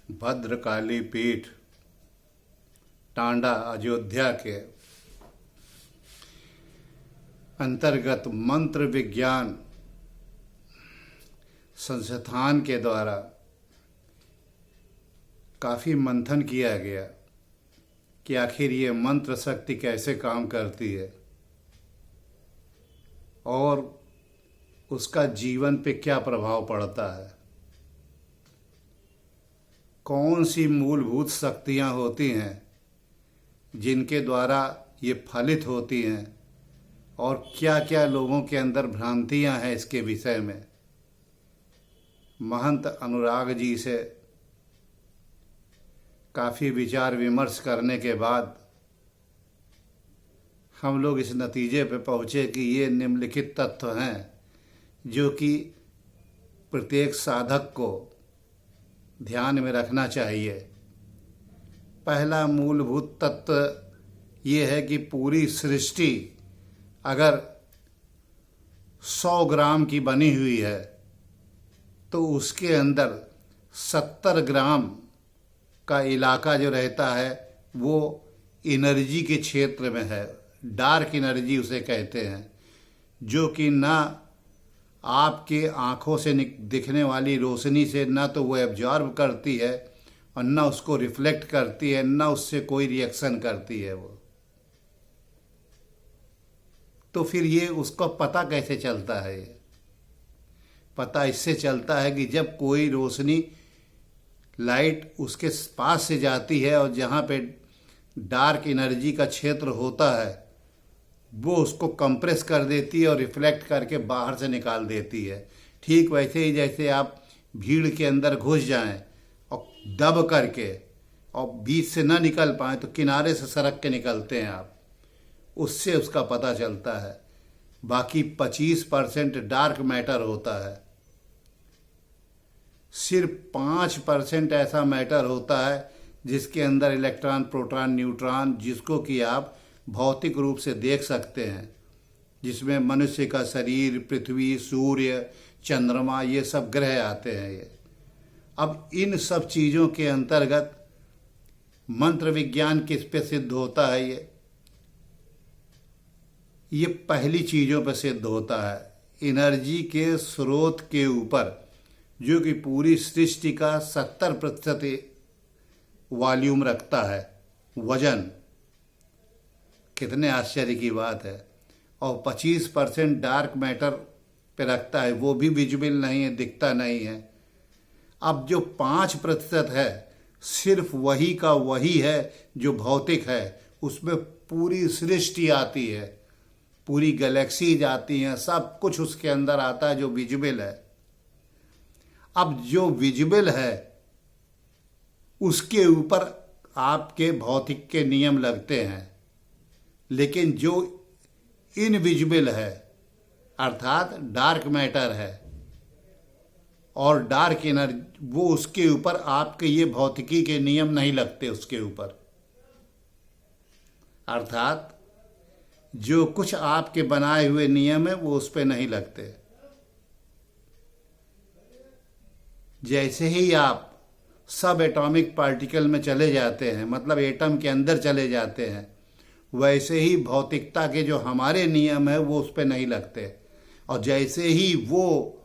भद्रकाली पीठ टांडा अयोध्या के अंतर्गत मंत्र विज्ञान संस्थान के द्वारा काफ़ी मंथन किया गया कि आखिर ये मंत्र शक्ति कैसे काम करती है और उसका जीवन पे क्या प्रभाव पड़ता है, कौन सी मूलभूत शक्तियाँ होती हैं जिनके द्वारा ये फलित होती हैं और क्या क्या लोगों के अंदर भ्रांतियाँ हैं इसके विषय में। महंत अनुराग जी से काफ़ी विचार विमर्श करने के बाद हम लोग इस नतीजे पे पहुँचे कि ये निम्नलिखित तत्व हैं जो कि प्रत्येक साधक को ध्यान में रखना चाहिए। पहला मूलभूत तत्व ये है कि पूरी सृष्टि अगर 100 ग्राम की बनी हुई है तो उसके अंदर 70 ग्राम का इलाका जो रहता है वो एनर्जी के क्षेत्र में है, डार्क एनर्जी उसे कहते हैं, जो कि ना आपके आँखों से दिखने वाली रोशनी से ना तो वो एब्जॉर्ब करती है और ना उसको रिफ्लेक्ट करती है, ना उससे कोई रिएक्शन करती है वो। तो फिर ये उसको पता कैसे चलता है? ये पता इससे चलता है कि जब कोई रोशनी लाइट उसके पास से जाती है और जहाँ पे डार्क एनर्जी का क्षेत्र होता है वो उसको कंप्रेस कर देती है और रिफ्लेक्ट करके बाहर से निकाल देती है। ठीक वैसे ही जैसे आप भीड़ के अंदर घुस जाएं और दब करके और बीच से ना निकल पाएँ तो किनारे से सरक के निकलते हैं आप, उससे उसका पता चलता है। बाकी 25% डार्क मैटर होता है, सिर्फ 5% ऐसा मैटर होता है जिसके अंदर इलेक्ट्रॉन, प्रोटॉन, न्यूट्रॉन, जिसको कि आप भौतिक रूप से देख सकते हैं, जिसमें मनुष्य का शरीर, पृथ्वी, सूर्य, चंद्रमा, ये सब ग्रह आते हैं। ये अब इन सब चीज़ों के अंतर्गत मंत्र विज्ञान किस पे सिद्ध होता है? ये पहली चीज़ों पे सिद्ध होता है, एनर्जी के स्रोत के ऊपर, जो कि पूरी सृष्टि का 70% वॉल्यूम रखता है, वजन। कितने आश्चर्य की बात है। और 25% डार्क मैटर पे रखता है, वो भी विजिबल नहीं है, दिखता नहीं है। अब जो 5% है सिर्फ वही का वही है जो भौतिक है, उसमें पूरी सृष्टि आती है, पूरी गैलेक्सीज आती हैं, सब कुछ उसके अंदर आता है जो विजिबल है। अब जो विजिबल है उसके ऊपर आपके भौतिक के नियम लगते हैं, लेकिन जो इनविजिबल है अर्थात डार्क मैटर है और डार्क एनर्जी, वो उसके ऊपर आपके ये भौतिकी के नियम नहीं लगते उसके ऊपर। अर्थात जो कुछ आपके बनाए हुए नियम है वो उस पर नहीं लगते। जैसे ही आप सब एटॉमिक पार्टिकल में चले जाते हैं, मतलब एटम के अंदर चले जाते हैं, वैसे ही भौतिकता के जो हमारे नियम है वो उस पर नहीं लगते। और जैसे ही वो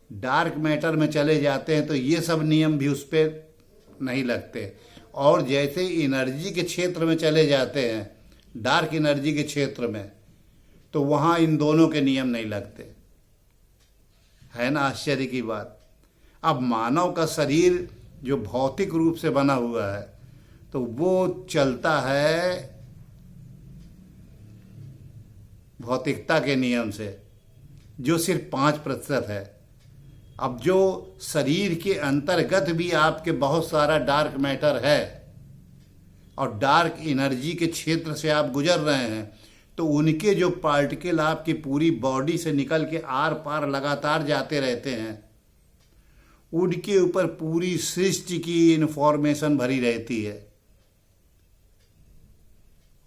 डार्क मैटर में चले जाते हैं तो ये सब नियम भी उस पर नहीं लगते। और जैसे एनर्जी के क्षेत्र में चले जाते हैं, डार्क एनर्जी के क्षेत्र में, तो वहाँ इन दोनों के नियम नहीं लगते। है ना आश्चर्य की बात। अब मानव का शरीर जो भौतिक रूप से बना हुआ है तो वो चलता है भौतिकता के नियम से, जो सिर्फ 5% है। अब जो शरीर के अंतर्गत भी आपके बहुत सारा डार्क मैटर है और डार्क एनर्जी के क्षेत्र से आप गुजर रहे हैं, तो उनके जो पार्टिकल आपकी पूरी बॉडी से निकल के आर पार लगातार जाते रहते हैं, उनके ऊपर पूरी सृष्टि की इन्फॉर्मेशन भरी रहती है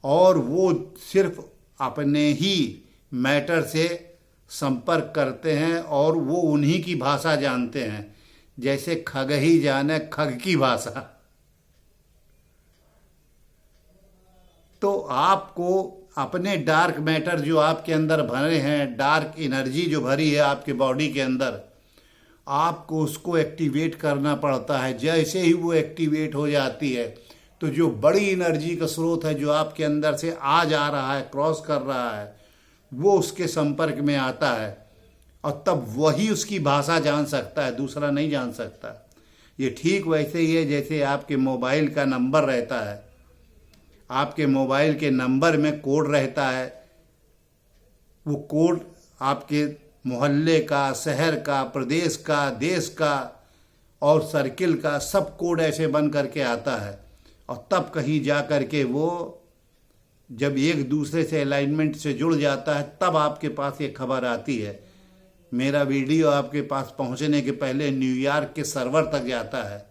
और वो सिर्फ अपने ही मैटर से संपर्क करते हैं और वो उन्हीं की भाषा जानते हैं। जैसे खग ही जाने खग की भाषा। तो आपको अपने डार्क मैटर जो आपके अंदर भरे हैं, डार्क एनर्जी जो भरी है आपके बॉडी के अंदर, आपको उसको एक्टिवेट करना पड़ता है। जैसे ही वो एक्टिवेट हो जाती है तो जो बड़ी एनर्जी का स्रोत है जो आपके अंदर से आ जा रहा है, क्रॉस कर रहा है, वो उसके संपर्क में आता है और तब वही उसकी भाषा जान सकता है, दूसरा नहीं जान सकता। ये ठीक वैसे ही है जैसे आपके मोबाइल का नंबर रहता है, आपके मोबाइल के नंबर में कोड रहता है। वो कोड आपके मोहल्ले का, शहर का, प्रदेश का, देश का और सर्किल का सब कोड ऐसे बन करके आता है और तब कहीं जा कर के वो जब एक दूसरे से अलाइनमेंट से जुड़ जाता है तब आपके पास ये खबर आती है। मेरा वीडियो आपके पास पहुंचने के पहले न्यूयॉर्क के सर्वर तक जाता है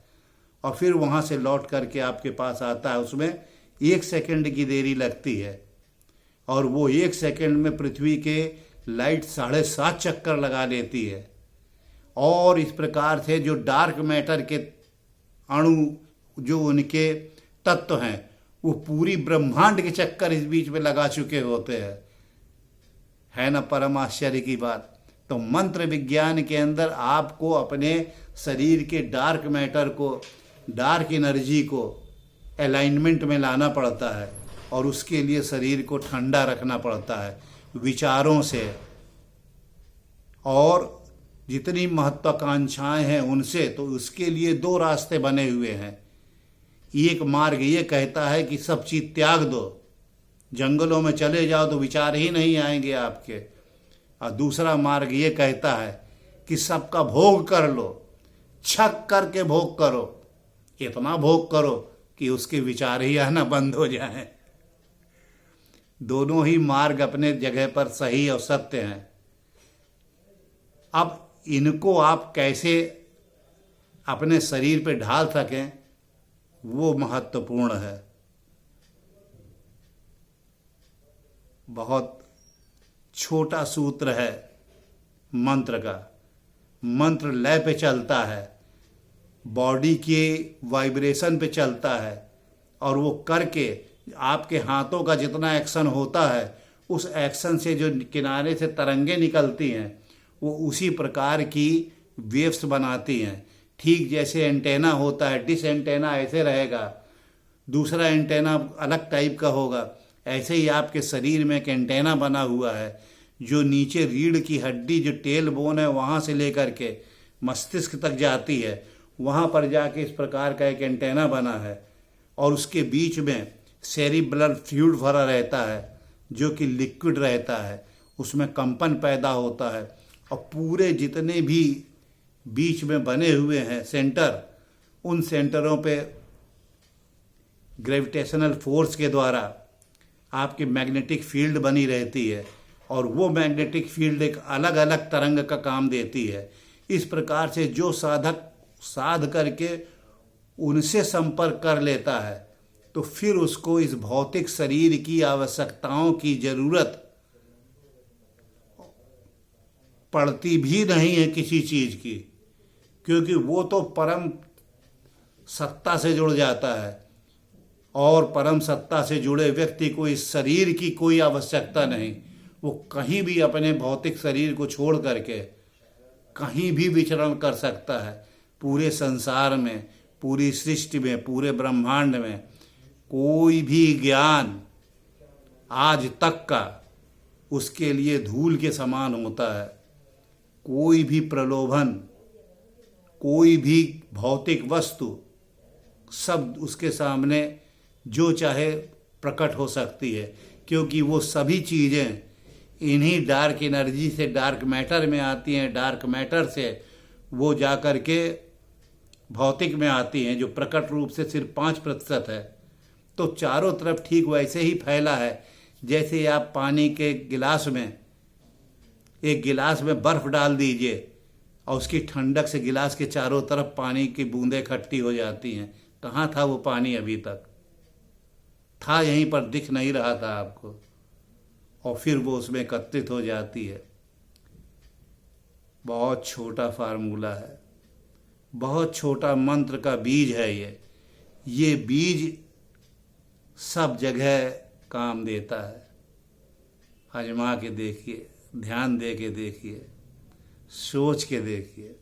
और फिर वहां से लौट करके आपके पास आता है। उसमें 1 सेकंड की देरी लगती है और वो 1 सेकंड में पृथ्वी के लाइट 7.5 चक्कर लगा लेती है। और इस प्रकार से जो डार्क मैटर के अणु, जो उनके तत्व हैं, वो पूरी ब्रह्मांड के चक्कर इस बीच में लगा चुके होते हैं। है ना परम आश्चर्य की बात। तो मंत्र विज्ञान के अंदर आपको अपने शरीर के डार्क मैटर को, डार्क एनर्जी को अलाइनमेंट में लाना पड़ता है और उसके लिए शरीर को ठंडा रखना पड़ता है विचारों से। और जितनी महत्वाकांक्षाएं हैं उनसे, तो उसके लिए 2 रास्ते बने हुए हैं। एक मार्ग ये कहता है कि सब चीज त्याग दो, जंगलों में चले जाओ तो विचार ही नहीं आएंगे आपके। और दूसरा मार्ग ये कहता है कि सबका भोग कर लो, छक करके भोग करो, इतना भोग करो कि उसके विचार ही आना बंद हो जाए। दोनों ही मार्ग अपने जगह पर सही और सत्य हैं। अब इनको आप कैसे अपने शरीर पे ढाल सकें वो महत्वपूर्ण है। बहुत छोटा सूत्र है मंत्र का। मंत्र लय पे चलता है, बॉडी के वाइब्रेशन पे चलता है और वो करके आपके हाथों का जितना एक्शन होता है उस एक्शन से जो किनारे से तरंगे निकलती हैं वो उसी प्रकार की वेव्स बनाती हैं। ठीक जैसे एंटेना होता है, डिश एंटेना ऐसे रहेगा, दूसरा एंटेना अलग टाइप का होगा, ऐसे ही आपके शरीर में एक एंटेना बना हुआ है जो नीचे रीढ़ की हड्डी, जो टेल बोन है, वहाँ से लेकर के मस्तिष्क तक जाती है। वहाँ पर जाके इस प्रकार का एक एंटेना बना है और उसके बीच में सेरिब्रल फ्लूइड भरा रहता है जो कि लिक्विड रहता है, उसमें कंपन पैदा होता है और पूरे जितने भी बीच में बने हुए हैं सेंटर, उन सेंटरों पे ग्रेविटेशनल फोर्स के द्वारा आपकी मैग्नेटिक फील्ड बनी रहती है और वो मैग्नेटिक फील्ड एक अलग अलग तरंग का काम देती है। इस प्रकार से जो साधक साध करके उनसे संपर्क कर लेता है तो फिर उसको इस भौतिक शरीर की आवश्यकताओं की जरूरत पड़ती भी नहीं है किसी चीज की, क्योंकि वो तो परम सत्ता से जुड़ जाता है और परम सत्ता से जुड़े व्यक्ति को इस शरीर की कोई आवश्यकता नहीं। वो कहीं भी अपने भौतिक शरीर को छोड़ करके कहीं भी विचरण कर सकता है। पूरे संसार में, पूरी सृष्टि में, पूरे ब्रह्मांड में कोई भी ज्ञान आज तक का उसके लिए धूल के समान होता है। कोई भी प्रलोभन, कोई भी भौतिक वस्तु, सब उसके सामने जो चाहे प्रकट हो सकती है, क्योंकि वो सभी चीज़ें इन्हीं डार्क एनर्जी से डार्क मैटर में आती हैं। डार्क मैटर से वो जा कर के भौतिक में आती हैं, जो प्रकट रूप से सिर्फ 5% है। तो चारों तरफ ठीक वैसे ही फैला है जैसे आप पानी के गिलास में, एक गिलास में बर्फ़ डाल दीजिए और उसकी ठंडक से गिलास के चारों तरफ पानी की बूंदें इकट्ठी हो जाती हैं। कहाँ था वो पानी? अभी तक था यहीं पर, दिख नहीं रहा था आपको, और फिर वो उसमें एकत्रित हो जाती है। बहुत छोटा फार्मूला है, बहुत छोटा मंत्र का बीज है ये बीज सब जगह काम देता है। आजमा के देखिए, ध्यान दे के देखिए, सोच के देखिए।